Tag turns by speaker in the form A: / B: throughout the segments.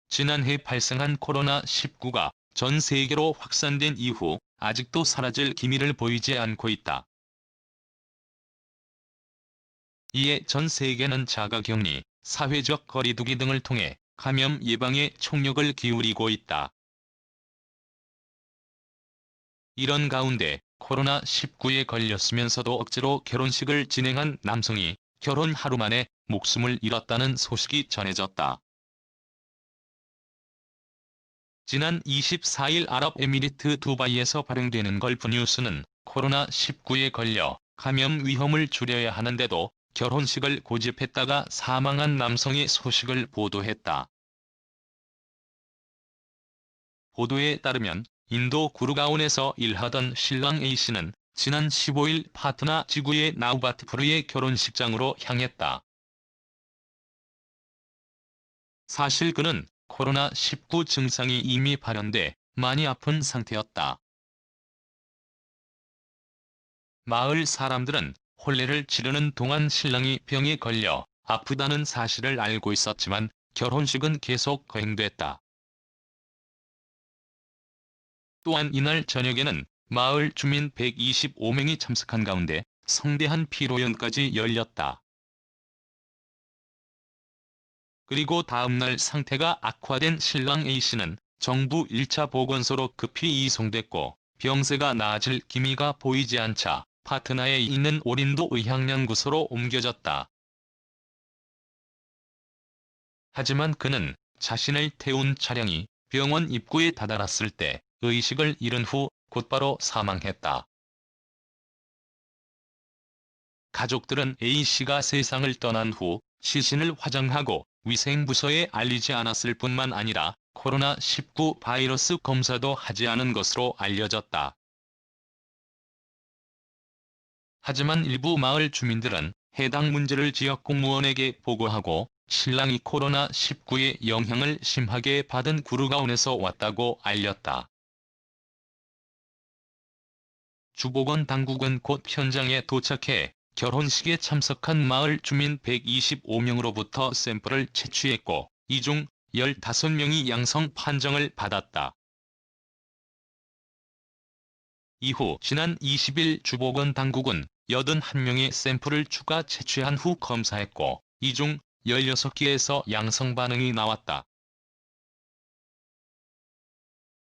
A: 지난해 발생한 코로나19가 전 세계로 확산된 이후 아직도 사라질 기미를 보이지 않고 있다. 이에 전 세계는 자가격리, 사회적 거리두기 등을 통해 감염 예방에 총력을 기울이고 있다. 이런 가운데 코로나19에 걸렸으면서도 억지로 결혼식을 진행한 남성이 결혼 하루 만에 목숨을 잃었다는 소식이 전해졌다. 지난 24일 아랍에미리트 두바이에서 발행되는 걸프 뉴스는 코로나19에 걸려 감염 위험을 줄여야 하는데도 결혼식을 고집했다가 사망한 남성의 소식을 보도했다. 보도에 따르면 인도 구르가온에서 일하던 신랑 A씨는 지난 15일 파트너 지구의 나우바트푸르의 결혼식장으로 향했다. 사실 그는 코로나19 증상이 이미 발현돼 많이 아픈 상태였다. 마을 사람들은 혼례를 치르는 동안 신랑이 병에 걸려 아프다는 사실을 알고 있었지만 결혼식은 계속 거행됐다. 또한 이날 저녁에는 마을 주민 125명이 참석한 가운데 성대한 피로연까지 열렸다. 그리고 다음날 상태가 악화된 신랑 A씨는 정부 1차 보건소로 급히 이송됐고 병세가 나아질 기미가 보이지 않자 파트나에 있는 오린도 의학연구소로 옮겨졌다. 하지만 그는 자신을 태운 차량이 병원 입구에 다다랐을 때 의식을 잃은 후 곧바로 사망했다. 가족들은 A씨가 세상을 떠난 후 시신을 화장하고 위생부서에 알리지 않았을 뿐만 아니라 코로나19 바이러스 검사도 하지 않은 것으로 알려졌다. 하지만 일부 마을 주민들은 해당 문제를 지역 공무원에게 보고하고 신랑이 코로나19의 영향을 심하게 받은 구르가온에서 왔다고 알렸다. 주보건 당국은 곧 현장에 도착해 결혼식에 참석한 마을 주민 125명으로부터 샘플을 채취했고 이 중 15명이 양성 판정을 받았다. 이후 지난 20일 주보건 당국은 81명의 샘플을 추가 채취한 후 검사했고 이 중 16개에서 양성 반응이 나왔다.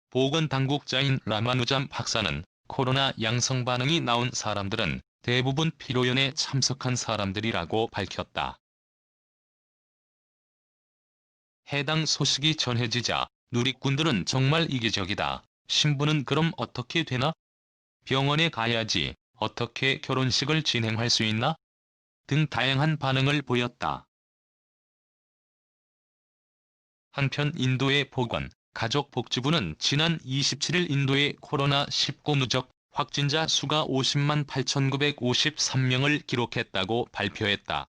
A: 보건당국자인 라마누잠 박사는 코로나 양성 반응이 나온 사람들은 대부분 피로연에 참석한 사람들이라고 밝혔다. 해당 소식이 전해지자 누리꾼들은 정말 이기적이다. 신부는 그럼 어떻게 되나? 병원에 가야지. 어떻게 결혼식을 진행할 수 있나? 등 다양한 반응을 보였다. 한편 인도의 보건, 가족복지부는 지난 27일 인도의 코로나19 누적 확진자 수가 50만 8,953명을 기록했다고 발표했다.